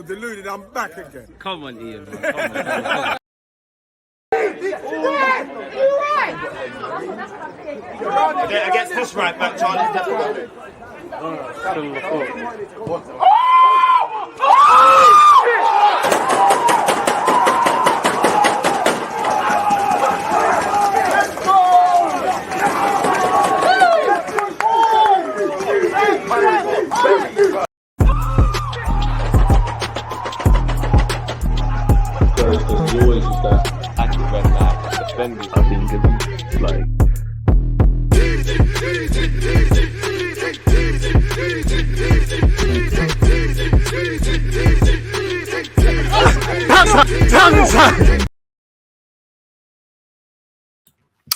deluded. I'm back again. Come on, Ian. Man. Come on. Against this right back, Charlie. Still on the court. Because you always use that active red light defending. I think it's like.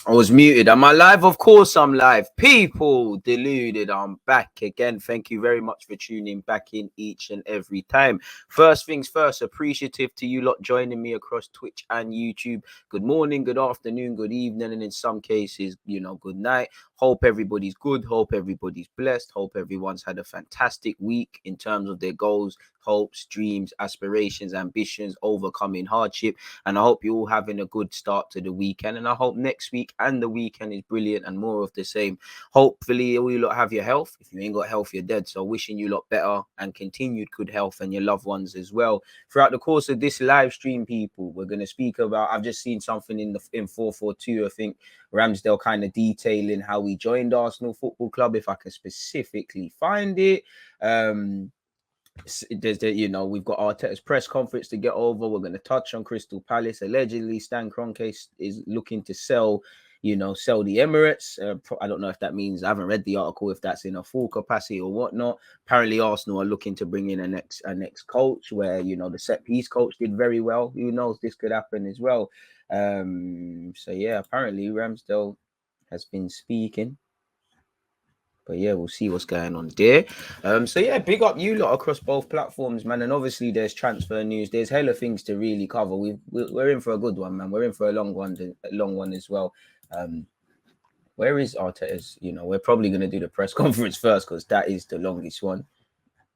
I was muted. Am I live? Of course I'm live. People deluded. I'm back again. Thank you very much for tuning back in each and every time. First things first, appreciative to you lot joining me across Twitch and YouTube. Good morning, good afternoon, good evening, and in some cases, good night. Hope everybody's good. Hope everybody's blessed. Hope everyone's had a fantastic week in terms of their goals, hopes, dreams, aspirations, ambitions, overcoming hardship. And I hope you're all having a good start to the weekend. And I hope next week and the weekend is brilliant and more of the same. Hopefully all you lot have your health. If you ain't got health, you're dead. So wishing you lot better and continued good health and your loved ones as well. Throughout the course of this live stream, people, we're going to speak about, I've just seen something in 442, I think, Ramsdale kind of detailing how we joined Arsenal Football Club, if I can specifically find it. There's we've got Arteta's press conference to get over. We're going to touch on Crystal Palace. Allegedly, Stan Kroenke is looking to sell the Emirates. I don't know if that means, I haven't read the article, if that's in a full capacity or whatnot. Apparently, Arsenal are looking to bring in a next coach where, the set piece coach did very well. Who knows, this could happen as well. So yeah, apparently Ramsdale has been speaking. But yeah, we'll see what's going on there. So yeah, big up you lot across both platforms, man. And obviously there's transfer news. There's hella things to really cover. We're in for a good one, man. We're in for a long one as well. Where is Arteta's? We're probably going to do the press conference first because that is the longest one.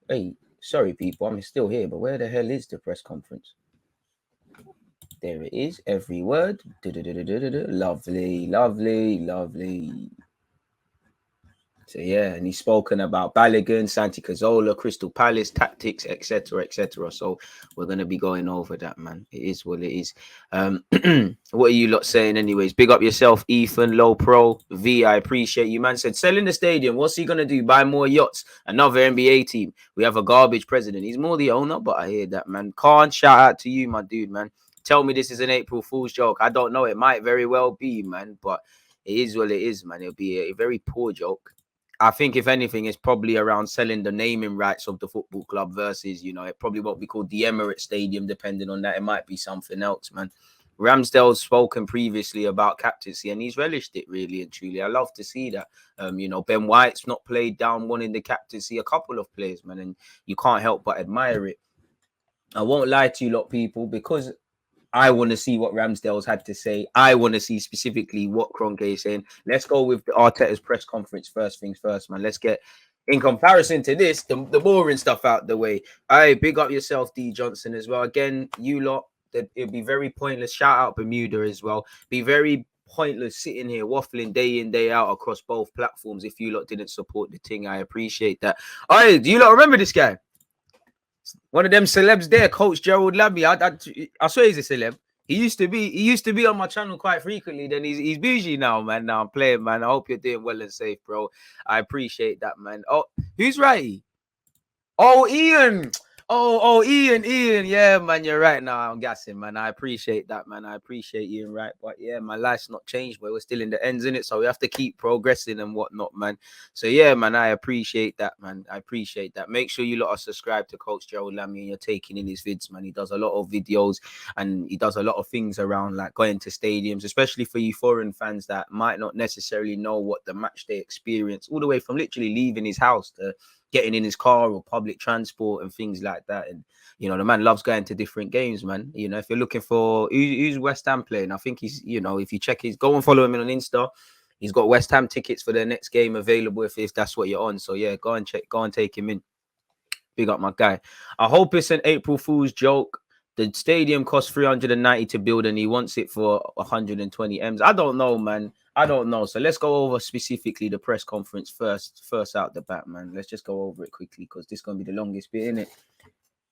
Hey, sorry people, I'm still here, but where the hell is the press conference? There it is. Every word. Lovely, lovely, lovely. So yeah, and he's spoken about Balogun, Santi Cazorla, Crystal Palace, tactics, etc., etc. So we're going to be going over that, man. It is what it is. What are you lot saying anyways? Big up yourself, Ethan, Low Pro, V, I appreciate you, man. Said, selling the stadium. What's he going to do? Buy more yachts? Another NBA team. We have a garbage president. He's more the owner, but I hear that, man. Khan, shout out to you, my dude, man. Tell me this is an April Fool's joke. I don't know. It might very well be, man, but it is what it is, man. It'll be a very poor joke. I think, if anything, it's probably around selling the naming rights of the football club versus, it probably won't be called the Emirates Stadium, depending on that. It might be something else, man. Ramsdale's spoken previously about captaincy, and he's relished it, really and truly. I love to see that. Ben White's not played down wanting the captaincy, a couple of players, man, and you can't help but admire it. I won't lie to you lot, people, because I want to see what Ramsdale's had to say. I want to see specifically what Kroenke is saying. Let's go with the Arteta's press conference first things first, man. Let's get, in comparison to this, the boring stuff out the way. Hey, big up yourself, D Johnson, as well. Again, you lot, it'd be very pointless. Shout out Bermuda as well. Be very pointless sitting here waffling day in, day out across both platforms if you lot didn't support the thing. I appreciate that. Hey, do you lot remember this guy? One of them celebs there, Coach Gerald Labby. I swear he's a celeb. He used to be on my channel quite frequently. Then he's bougie now, man. Now I'm playing, man. I hope you're doing well and safe, bro. I appreciate that, man. Oh, who's right? Oh, Ian. Oh, Ian. Yeah, man, you're right now. I'm gassing, man. I appreciate that, man. I appreciate Ian, right? But yeah, my life's not changed, but we're still in the ends, in it. So we have to keep progressing and whatnot, man. So yeah, man, I appreciate that, man. I appreciate that. Make sure you lot are subscribed to Coach Gerald Lammy and you're taking in his vids, man. He does a lot of videos and he does a lot of things around like going to stadiums, especially for you foreign fans that might not necessarily know what the match day experience, all the way from literally leaving his house to getting in his car or public transport and things like that. And the man loves going to different games, man. If you're looking for who's West Ham playing, I think he's, if you check go and follow him on Insta. He's got West Ham tickets for their next game available if that's what you're on. So yeah, go and take him in. Big up my guy. I hope it's an April Fool's joke. The stadium costs 390 to build and he wants it for 120 M's. I don't know, man. I don't know. So let's go over specifically the press conference first out the bat, man. Let's just go over it quickly because this is going to be the longest bit, innit?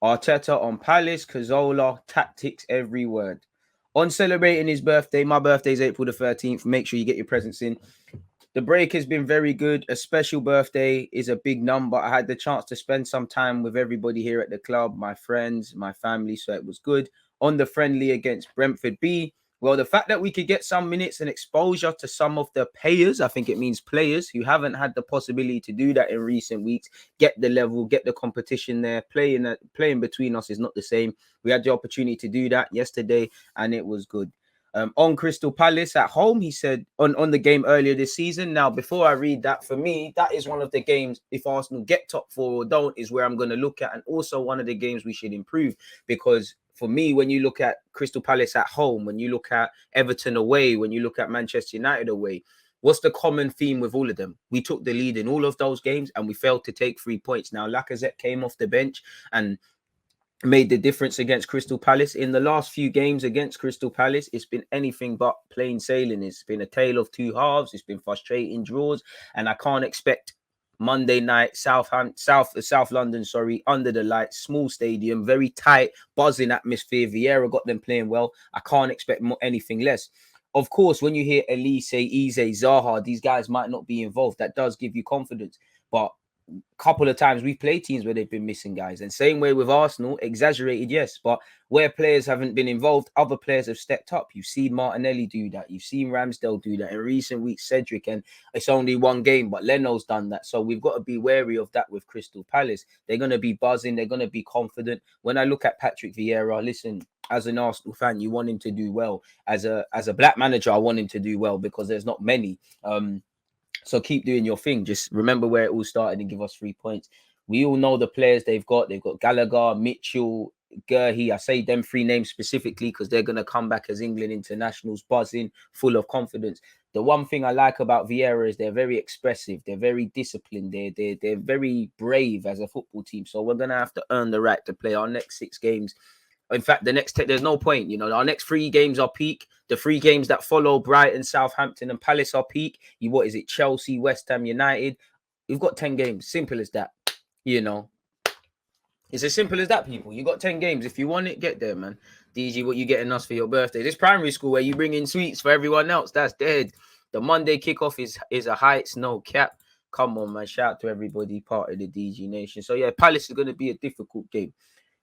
Arteta on Palace, Cazorla, tactics, every word. On celebrating his birthday, my birthday is April the 13th. Make sure you get your presents in. The break has been very good. A special birthday is a big number. I had the chance to spend some time with everybody here at the club, my friends, my family, so it was good. On the friendly against Brentford B, well, the fact that we could get some minutes and exposure to some of the players, I think it means players who haven't had the possibility to do that in recent weeks, get the level, get the competition there. Playing between us is not the same. We had the opportunity to do that yesterday, and it was good. On Crystal Palace at home, he said on the game earlier this season. Now, before I read that, for me, that is one of the games, if Arsenal get top 4 or don't, is where I'm going to look at. And also one of the games we should improve. Because for me, when you look at Crystal Palace at home, when you look at Everton away, when you look at Manchester United away, what's the common theme with all of them? We took the lead in all of those games and we failed to take 3 points. Now, Lacazette came off the bench and made the difference against Crystal Palace. In the last few games against Crystal Palace, it's been anything but plain sailing. It's been a tale of two halves. It's been frustrating draws, and I can't expect Monday night South London, under the lights, small stadium, very tight, buzzing atmosphere. Vieira got them playing well. I can't expect anything less. Of course, when you hear Elise, Eze, Zaha, these guys might not be involved. That does give you confidence, but couple of times we've played teams where they've been missing guys, and same way with Arsenal, exaggerated, yes, but where players haven't been involved, other players have stepped up. You've seen Martinelli do that, you've seen Ramsdale do that in recent weeks, Cedric, and it's only one game, but Leno's done that. So we've got to be wary of that with Crystal Palace. They're going to be buzzing, they're going to be confident. When I look at Patrick Vieira, listen, as an Arsenal fan, you want him to do well. As a black manager, I want him to do well because there's not many. So keep doing your thing. Just remember where it all started and give us 3 points. We all know the players they've got. They've got Gallagher, Mitchell, Gurhey. I say them 3 names specifically because they're going to come back as England internationals, buzzing, full of confidence. The one thing I like about Vieira is they're very expressive. They're very disciplined. They're very brave as a football team. So we're going to have to earn the right to play our next 6 games. In fact, there's no point. Our next 3 games are peak. The 3 games that follow, Brighton, Southampton, and Palace, are peak. What is it? Chelsea, West Ham, United. We've got 10 games. Simple as that. It's as simple as that, people. You got 10 games. If you want it, get there, man. DG, what you getting us for your birthday? This primary school where you bring in sweets for everyone else. That's dead. The Monday kickoff is a Heights, no cap. Come on, man. Shout out to everybody part of the DG Nation. So, yeah, Palace is going to be a difficult game.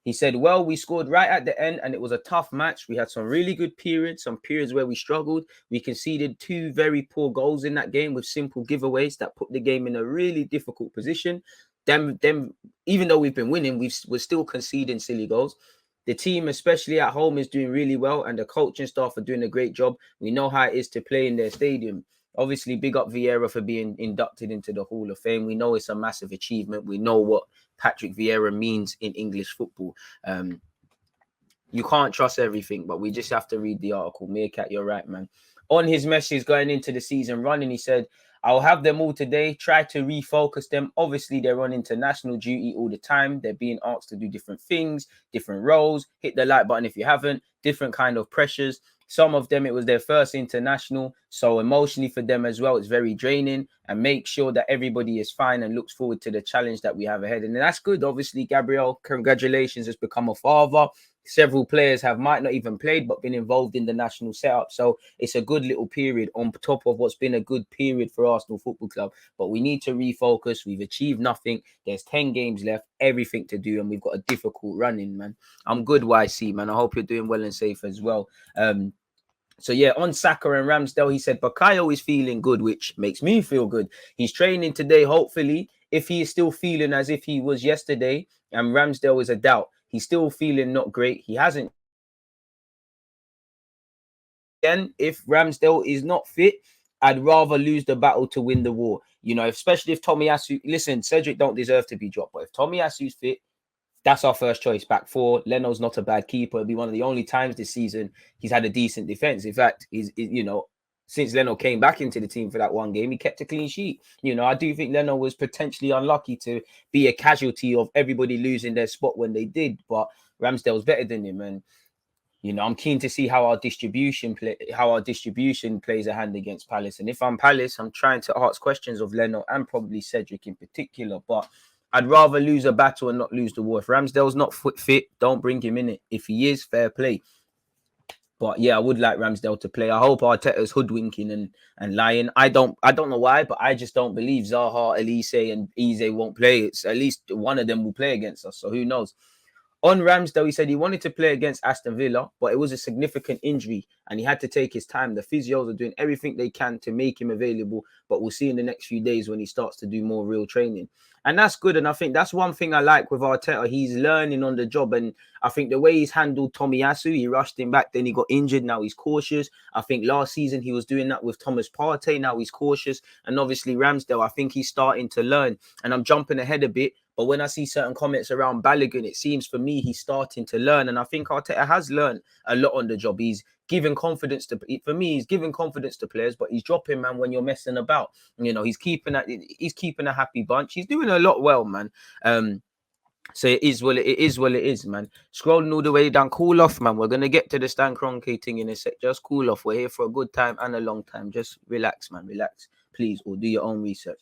He said, well, we scored right at the end and it was a tough match. We had some really good periods, some periods where we struggled. We conceded 2 very poor goals in that game with simple giveaways that put the game in a really difficult position. Them, even though we've been winning, we're still conceding silly goals. The team, especially at home, is doing really well and the coaching staff are doing a great job. We know how it is to play in their stadium. Obviously, big up Vieira for being inducted into the Hall of Fame. We know it's a massive achievement. We know what Patrick Vieira means in English football. You can't trust everything, but we just have to read the article. Meerkat, you're right, man. On his message going into the season running, he said, I'll have them all today, try to refocus them. Obviously, they're on international duty all the time. They're being asked to do different things, different roles. Hit the like button if you haven't. Different kind of pressures. Some of them, it was their first international. So emotionally for them as well, it's very draining. And make sure that everybody is fine and looks forward to the challenge that we have ahead. And that's good. Obviously, Gabriel, congratulations, has become a father. Several players might not even played, but been involved in the national setup. So it's a good little period on top of what's been a good period for Arsenal Football Club. But we need to refocus. We've achieved nothing. There's 10 games left, everything to do. And we've got a difficult run in, man. I'm good, YC, man. I hope you're doing well and safe as well. So, yeah, on Saka and Ramsdale, he said, Bakayo is feeling good, which makes me feel good. He's training today, hopefully. If he is still feeling as if he was yesterday, and Ramsdale is a doubt, he's still feeling not great. He hasn't. Again, if Ramsdale is not fit, I'd rather lose the battle to win the war. Especially if Tomiyasu, listen, Cedric don't deserve to be dropped, but if Tomiyasu's fit, that's our first choice back 4. Leno's not a bad keeper. It'll be one of the only times this season he's had a decent defense. In fact, since Leno came back into the team for that one game, he kept a clean sheet. You know, I do think Leno was potentially unlucky to be a casualty of everybody losing their spot when they did, but Ramsdale's better than him. And you know, I'm keen to see how our distribution plays a hand against Palace. And if I'm Palace, I'm trying to ask questions of Leno and probably Cedric in particular. But I'd rather lose a battle and not lose the war. If Ramsdale's not fit, don't bring him in it. If he is, fair play. But yeah, I would like Ramsdale to play. I hope Arteta's hoodwinking and lying. I don't know why, but I just don't believe Zaha, Elise, and Eze won't play. It's at least one of them will play against us. So who knows? On Ramsdale, he said he wanted to play against Aston Villa, but it was a significant injury and he had to take his time. The physios are doing everything they can to make him available, but we'll see in the next few days when he starts to do more real training. And that's good. And I think that's one thing I like with Arteta. He's learning on the job. And I think the way he's handled Tomiyasu, he rushed him back, then he got injured. Now he's cautious. I think last season he was doing that with Thomas Partey. Now he's cautious. And obviously Ramsdale, I think he's starting to learn. And I'm jumping ahead a bit, but when I see certain comments around Balogun, it seems for me he's starting to learn. And I think Arteta has learned a lot on the job. He's giving confidence to, for me, he's giving confidence to players, but he's dropping, man, when you're messing about. You know, he's keeping a happy bunch. He's doing a lot well, man. So it is what it is, man. Scrolling all the way down, cool off, man. We're gonna get to the Stan Kroenke thing in a sec. Just cool off. We're here for a good time and a long time. Just relax, man. Relax, please, or do your own research.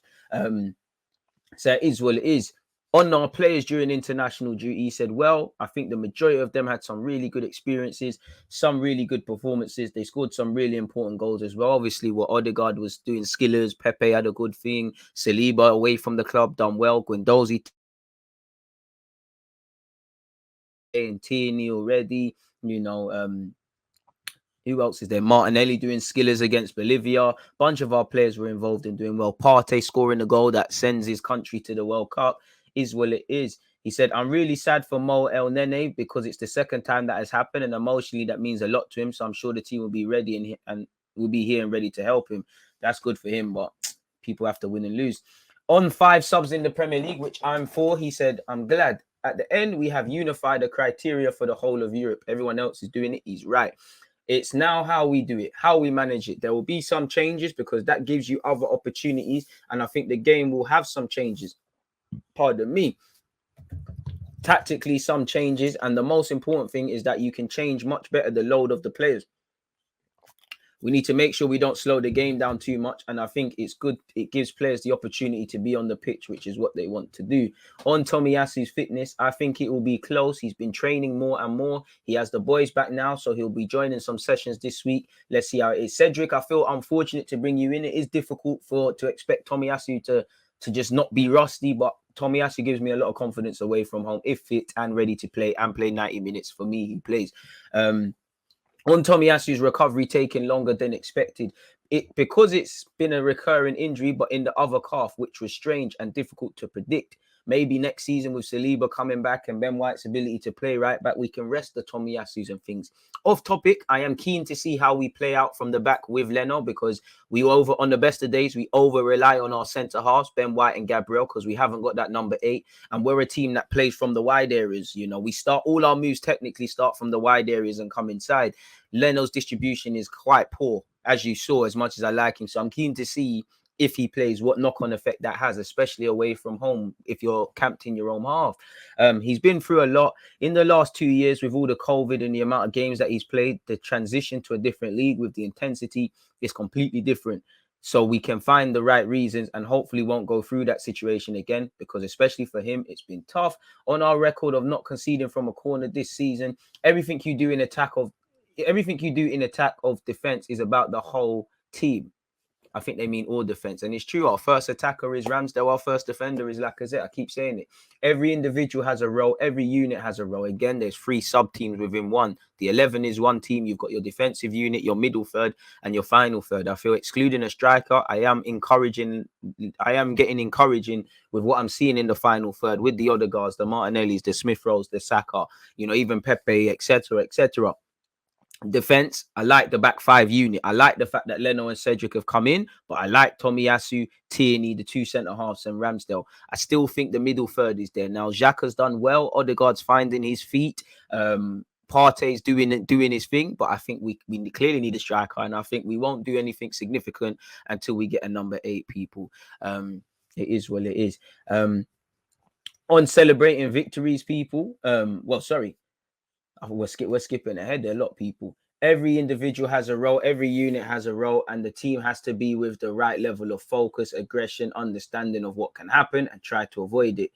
So it is what it is. On our players during international duty, he said, well, I think the majority of them had some really good experiences, some really good performances. They scored some really important goals as well. Obviously, what Odegaard was doing, skillers, Pepe had a good thing. Saliba away from the club, done well. Guendouzi and Tierney already, you know, who else is there? Martinelli doing skillers against Bolivia. Bunch of our players were involved in doing well. Partey scoring a goal that sends his country to the World Cup. Is what it is. He said, I'm really sad for Mo El Nene because it's the second time that has happened, and emotionally that means a lot to him. So I'm sure the team will be ready and will be here and ready to help him. That's good for him, but people have to win and lose. On 5 subs in the Premier League, which I'm for, he said, I'm glad. At the end, we have unified the criteria for the whole of Europe. Everyone else is doing it. He's right. It's now how we do it, how we manage it. There will be some changes because that gives you other opportunities. And I think the game will have some changes. Pardon me. Tactically, some changes. And the most important thing is that you can change much better the load of the players. We need to make sure we don't slow the game down too much. And I think it's good. It gives players the opportunity to be on the pitch, which is what they want to do. On Tomiyasu's fitness, I think it will be close. He's been training more and more. He has the boys back now, so he'll be joining some sessions this week. Let's see how it is. Cedric, I feel unfortunate to bring you in. It is difficult to expect Tomiyasu to just not be rusty, but Tomiyasu gives me a lot of confidence away from home, if fit and ready to play 90 minutes. For me, he plays. On Tomiyasu's recovery taking longer than expected, because it's been a recurring injury, but in the other calf, which was strange and difficult to predict. Maybe next season with Saliba coming back and Ben White's ability to play right back, we can rest the Tomiyasu's and things. Off topic, I am keen to see how we play out from the back with Leno, because on the best of days, we over rely on our centre halves, Ben White and Gabriel, because we haven't got that number 8. And we're a team that plays from the wide areas. You know, we start all our moves technically start from the wide areas and come inside. Leno's distribution is quite poor, as you saw, as much as I like him. So I'm keen to see if he plays, what knock-on effect that has, especially away from home, if you're camped in your own half. He's been through a lot in the last 2 years with all the COVID and the amount of games that he's played. The transition to a different league with the intensity is completely different. So we can find the right reasons and hopefully won't go through that situation again, because especially for him, it's been tough. On our record of not conceding from a corner this season, everything you do in attack of defense is about the whole team. I think they mean all defense. And it's true. Our first attacker is Ramsdale. Our first defender is Lacazette. I keep saying it. Every individual has a role. Every unit has a role. Again, there's 3 sub-teams within one. The 11 is one team. You've got your defensive unit, your middle third, and your final third. I feel excluding a striker, I am getting encouraging with what I'm seeing in the final third with the Odegaards, the Martinellis, the Smith Rowes, the Saka, you know, even Pepe, etc., etc. Defense, I like the back 5 unit. I like the fact that Leno and Cedric have come in, but I like Tomiyasu, Tierney, the 2 centre halves, and Ramsdale. I still think the middle third is there. Now, Xhaka's done well. Odegaard's finding his feet. Partey's doing his thing, but I think we clearly need a striker, and I think we won't do anything significant until we get a number 8. People, it is what it is. On celebrating victories, people. Well, sorry, we're skipping ahead. There are a lot of people. Every individual has a role, every unit has a role, and the team has to be with the right level of focus, aggression, understanding of what can happen, and try to avoid it.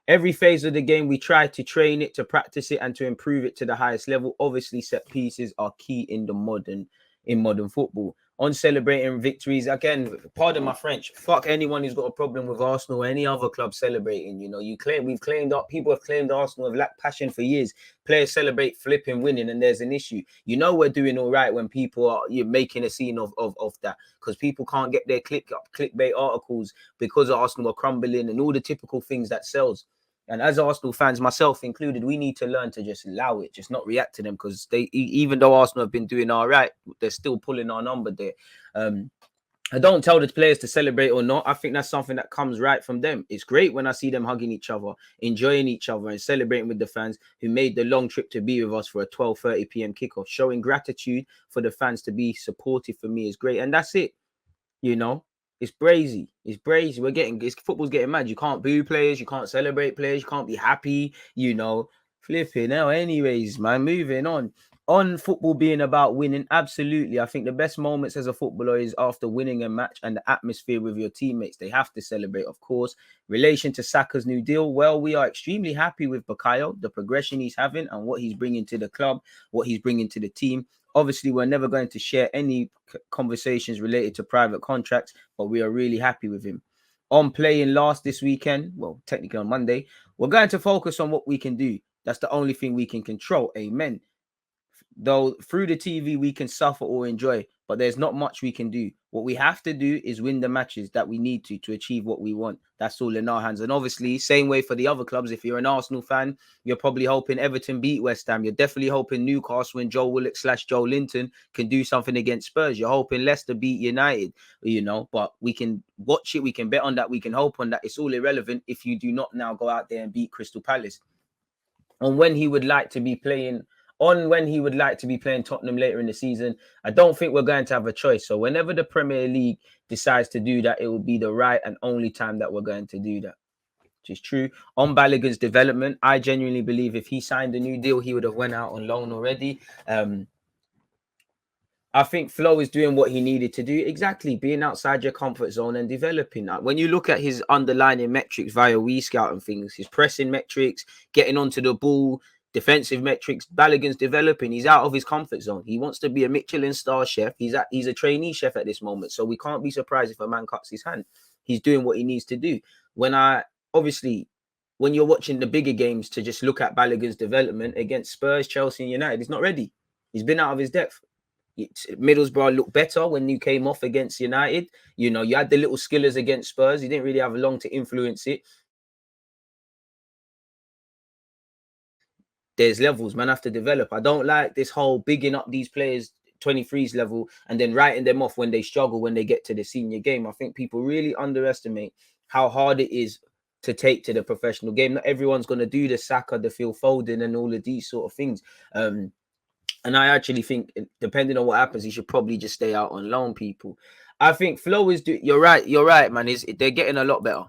Every phase of the game, we try to train it, to practice it, and to improve it to the highest level. Obviously, set pieces are key in modern football. On celebrating victories, again, pardon my French, fuck anyone who's got a problem with Arsenal or any other club celebrating. You know, people have claimed Arsenal have lacked passion for years. Players celebrate flipping winning, and there's an issue. You know, we're doing all right when you're making a scene of that, because people can't get their clickbait articles because Arsenal are crumbling and all the typical things that sells. And as Arsenal fans, myself included, we need to learn to just allow it, just not react to them, because even though Arsenal have been doing all right, they're still pulling our number there. I don't tell the players to celebrate or not. I think that's something that comes right from them. It's great when I see them hugging each other, enjoying each other, and celebrating with the fans who made the long trip to be with us for a 12:30 p.m. kickoff. Showing gratitude for the fans to be supportive for me is great. And that's it. You know, it's brazy. It's brazy. Football's getting mad. You can't boo players. You can't celebrate players. You can't be happy. You know, flipping now. Anyways, man, moving on. On football being about winning, absolutely. I think the best moments as a footballer is after winning a match and the atmosphere with your teammates. They have to celebrate, of course. Relation to Saka's new deal, well, we are extremely happy with Bukayo, the progression he's having and what he's bringing to the club, what he's bringing to the team. Obviously, we're never going to share any conversations related to private contracts, but we are really happy with him. On playing last this weekend, well, technically on Monday, we're going to focus on what we can do. That's the only thing we can control. Amen. Though through the TV we can suffer or enjoy, but there's not much we can do. What we have to do is win the matches that we need to achieve what we want. That's all in our hands. And obviously, same way for the other clubs. If you're an Arsenal fan, you're probably hoping Everton beat West Ham. You're definitely hoping Newcastle and Joe Willock / Joe Linton can do something against Spurs. You're hoping Leicester beat United, you know, but we can watch it. We can bet on that. We can hope on that. It's all irrelevant if you do not now go out there and beat Crystal Palace. When he would like to be playing Tottenham later in the season, I don't think we're going to have a choice. So whenever the Premier League decides to do that, it will be the right and only time that we're going to do that, which is true. On Balogun's development, I genuinely believe if he signed a new deal, he would have went out on loan already. I think Flo is doing what he needed to do. Exactly, being outside your comfort zone and developing that. When you look at his underlying metrics via WeScout and things, his pressing metrics, getting onto the ball, defensive metrics, Balogun's developing. He's out of his comfort zone. He wants to be a Michelin star chef. He's a trainee chef at this moment. So we can't be surprised if a man cuts his hand. He's doing what he needs to do. When you're watching the bigger games, to just look at Balogun's development against Spurs, Chelsea, and United, he's not ready. He's been out of his depth. Middlesbrough looked better when you came off against United. You know, you had the little skillers against Spurs. You didn't really have long to influence it. There's levels, man, have to develop. I don't like this whole bigging up these players 23s level and then writing them off when they struggle, when they get to the senior game. I think people really underestimate how hard it is to take to the professional game. Not everyone's going to do the Saka, the Phil Foden and all of these sort of things. And I actually think, depending on what happens, he should probably just stay out on loan, people. I think Flo is you're right, man. They're getting a lot better.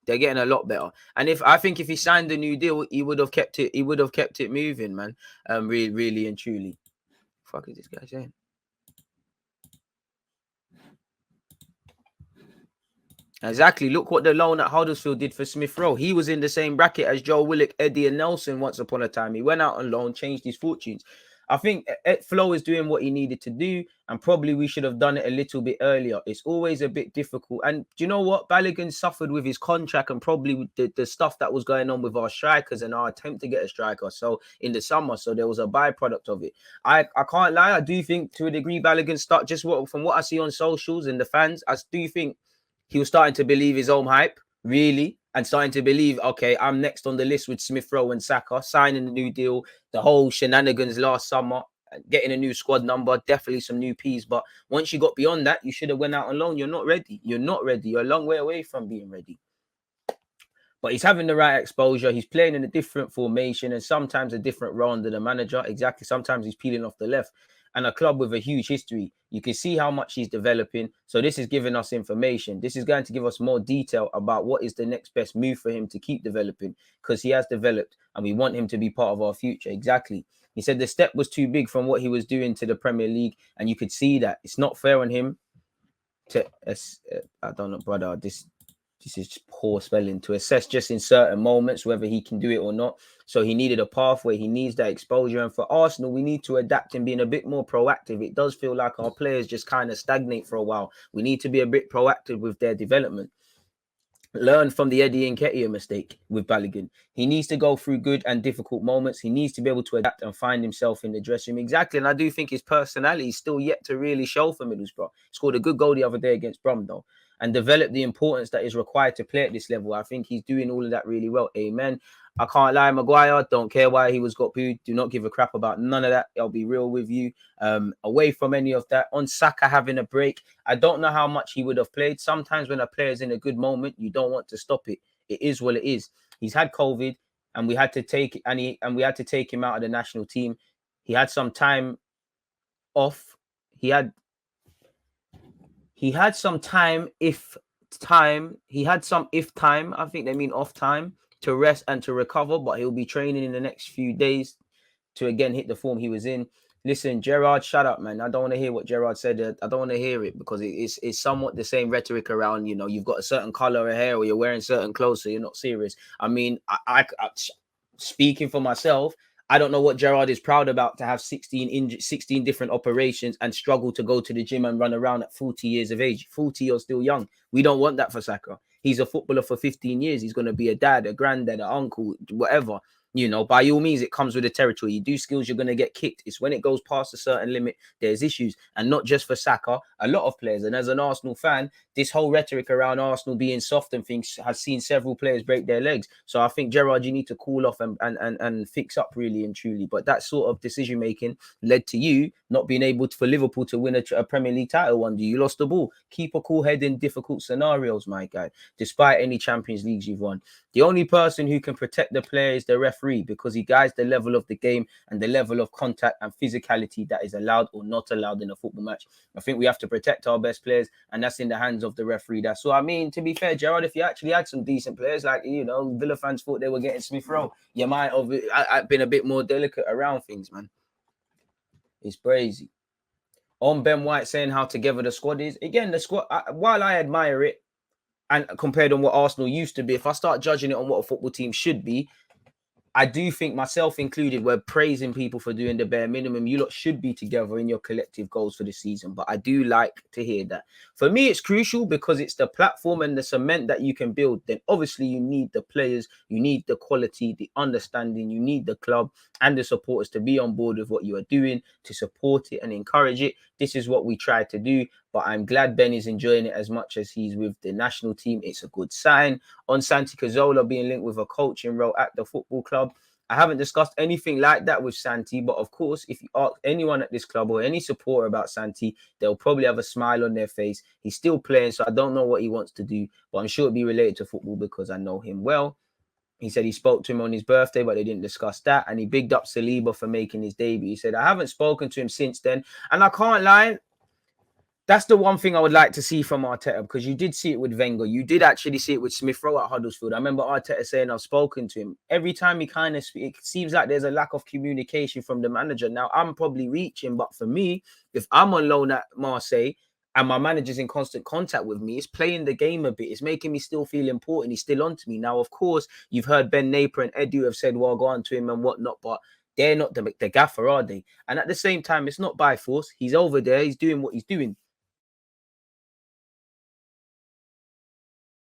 They're getting a lot better. And if he signed a new deal, he would have kept it moving, man. Really and truly. Fuck is this guy saying? Exactly. Look what the loan at Huddersfield did for Smith Rowe. He was in the same bracket as Joe Willock, Eddie and Nelson once upon a time. He went out on loan, changed his fortunes. I think Flo is doing what he needed to do, and probably we should have done it a little bit earlier. It's always a bit difficult. And do you know what? Balogun suffered with his contract and probably with the stuff that was going on with our strikers and our attempt to get a striker. So in the summer, so there was a byproduct of it. I can't lie. I do think to a degree Balogun from what I see on socials and the fans, I do think he was starting to believe his own hype, really, and starting to believe, okay, I'm next on the list with Smith Rowe and Saka, signing a new deal, the whole shenanigans last summer, getting a new squad number, definitely some new Ps. But once you got beyond that, you should have went out on loan. You're not ready. You're not ready. You're a long way away from being ready. But he's having the right exposure. He's playing in a different formation and sometimes a different role under the manager. Exactly. Sometimes he's peeling off the left. And a club with a huge history, you can see how much he's developing. So this is giving us information. This is going to give us more detail about what is the next best move for him to keep developing, because he has developed and we want him to be part of our future. Exactly. He said the step was too big from what he was doing to the Premier League. And you could see that it's not fair on him to, I don't know, brother, this is just poor spelling, to assess just in certain moments whether he can do it or not. So he needed a pathway. He needs that exposure. And for Arsenal, we need to adapt and being a bit more proactive. It does feel like our players just kind of stagnate for a while. We need to be a bit proactive with their development. Learn from the Eddie Nketiah mistake with Balogun. He needs to go through good and difficult moments. He needs to be able to adapt and find himself in the dressing room. Exactly. And I do think his personality is still yet to really show for Middlesbrough. He scored a good goal the other day against Brum, though, and develop the importance that is required to play at this level. I think he's doing all of that really well. Amen. I can't lie, Maguire, don't care why he was got booed. Do not give a crap about none of that. I'll be real with you. Away from any of that, on Saka having a break, I don't know how much he would have played. Sometimes when a player's in a good moment, you don't want to stop it. It is what it is. He's had COVID, and we had to take we had to take him out of the national team. He had some time off. He had some time, I think they mean off time, to rest and to recover, but he'll be training in the next few days to again hit the form he was in. Listen, Gerrard, shut up, man. I don't want to hear what Gerrard said. I don't want to hear it, because it's somewhat the same rhetoric around, you know, you've got a certain color of hair or you're wearing certain clothes, so you're not serious. I mean, I speaking for myself, I don't know what Gerrard is proud about, to have 16 different operations and struggle to go to the gym and run around at 40 years of age. 40, you're still young. We don't want that for Saka. He's a footballer for 15 years. He's going to be a dad, a granddad, an uncle, whatever. You know, by all means, it comes with the territory. You do skills, you're going to get kicked. It's when it goes past a certain limit, there's issues. And not just for Saka, a lot of players. And as an Arsenal fan, this whole rhetoric around Arsenal being soft and things has seen several players break their legs. So I think, Gerrard, you need to cool off and fix up really and truly. But that sort of decision-making led to you not being able for Liverpool to win a Premier League title one day. You lost the ball. Keep a cool head in difficult scenarios, my guy, despite any Champions Leagues you've won. The only person who can protect the player is the referee, because he guides the level of the game and the level of contact and physicality that is allowed or not allowed in a football match. I think we have to protect our best players, and that's in the hands of the referee. That's what I mean. To be fair, Gerrard, if you actually had some decent players, like, you know, Villa fans thought they were getting Smith Rowe, you might have been a bit more delicate around things, man. It's crazy. On Ben White saying how together the squad is. Again, the squad, while I admire it, and compared on what Arsenal used to be, if I start judging it on what a football team should be, I do think, myself included, we're praising people for doing the bare minimum. You lot should be together in your collective goals for the season. But I do like to hear that. For me, it's crucial because it's the platform and the cement that you can build. Then obviously you need the players, you need the quality, the understanding, you need the club and the supporters to be on board with what you are doing, to support it and encourage it. This is what we try to do. But I'm glad Ben is enjoying it as much as he's with the national team. It's a good sign. On Santi Cazorla being linked with a coaching role at the football club, I haven't discussed anything like that with Santi. But of course, if you ask anyone at this club or any supporter about Santi, they'll probably have a smile on their face. He's still playing, so I don't know what he wants to do. But I'm sure it'll be related to football because I know him well. He said he spoke to him on his birthday, but they didn't discuss that. And he bigged up Saliba for making his debut. He said, I haven't spoken to him since then. And I can't lie, that's the one thing I would like to see from Arteta, because you did see it with Wenger. You did actually see it with Smith Rowe at Huddersfield. I remember Arteta saying, I've spoken to him. Every time he kind of speaks, it seems like there's a lack of communication from the manager. Now, I'm probably reaching, but for me, if I'm on loan at Marseille and my manager's in constant contact with me, it's playing the game a bit. It's making me still feel important. He's still on to me. Now, of course, you've heard Ben Napier and Edu have said, well, go on to him and whatnot, but they're not the gaffer, are they? And at the same time, it's not by force. He's over there. He's doing what he's doing.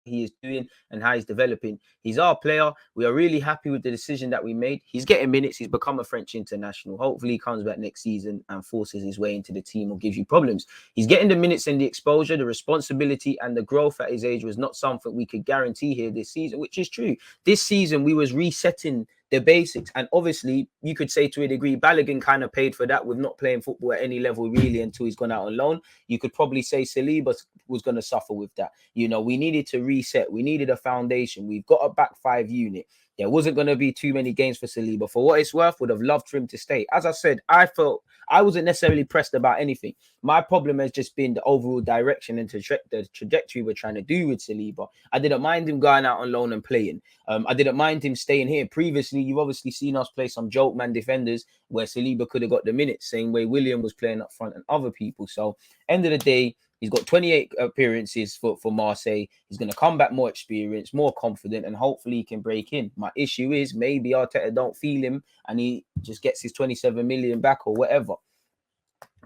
He is doing and how he's developing. He's our player. We are really happy with the decision that we made. He's getting minutes. He's become a French international. Hopefully he comes back next season and forces his way into the team or gives you problems. He's getting the minutes and the exposure, the responsibility and the growth at his age was not something we could guarantee here this season, which is true. This season we was resetting the basics. And obviously, you could say to a degree, Balogun kind of paid for that with not playing football at any level really until he's gone out on loan. You could probably say Saliba was going to suffer with that. You know, we needed to reset. We needed a foundation. We've got a back five unit. There wasn't going to be too many games for Saliba. For what it's worth, would have loved for him to stay. As I said, I felt I wasn't necessarily pressed about anything. My problem has just been the overall direction and the trajectory we're trying to do with Saliba. I didn't mind him going out on loan and playing. I didn't mind him staying here. Previously, you've obviously seen us play some joke man defenders where Saliba could have got the minutes, same way William was playing up front and other people. So, end of the day, he's got 28 appearances for Marseille. He's going to come back more experienced, more confident, and hopefully he can break in. My issue is maybe Arteta don't feel him and he just gets his 27 million back or whatever.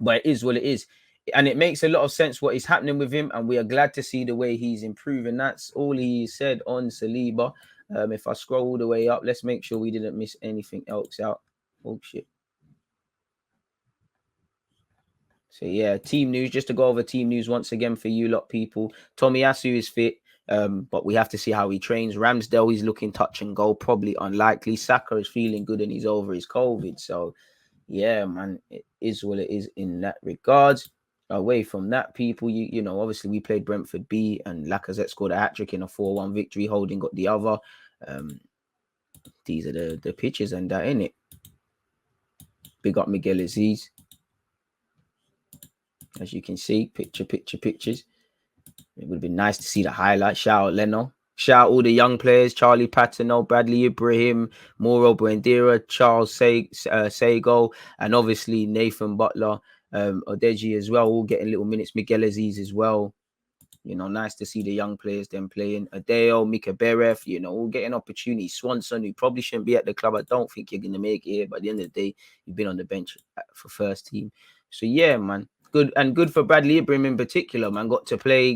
But it is what it is. And it makes a lot of sense what is happening with him. And we are glad to see the way he's improving. That's all he said on Saliba. If I scroll all the way up, let's make sure we didn't miss anything else out. Oh, shit. So, yeah, team news. Just to go over team news once again for you lot people. Tomiyasu is fit, but we have to see how he trains. Ramsdale, he's looking touch and go. Probably unlikely. Saka is feeling good and he's over his COVID. So, yeah, man, it is what it is in that regards. Away from that, people, you know, obviously we played Brentford B and Lacazette scored a hat-trick in a 4-1 victory. Holding got the other. These are the pictures and that, innit? Big up Miguel Aziz. As you can see, pictures. It would have been nice to see the highlights. Shout out Leno. Shout out all the young players. Charlie Patino, Bradley Ibrahim, Mauro Buendira, Charles Sago, and obviously Nathan Butler, Odeji as well, all getting little minutes. Miguel Aziz as well. You know, nice to see the young players then playing. Adeo, Mika Beref, you know, all getting opportunities. Swanson, who probably shouldn't be at the club. I don't think you're going to make it here. But at the end of the day, you've been on the bench for first team. So, yeah, man. Good. And good for Bradley Ibrahim in particular, man. Got to play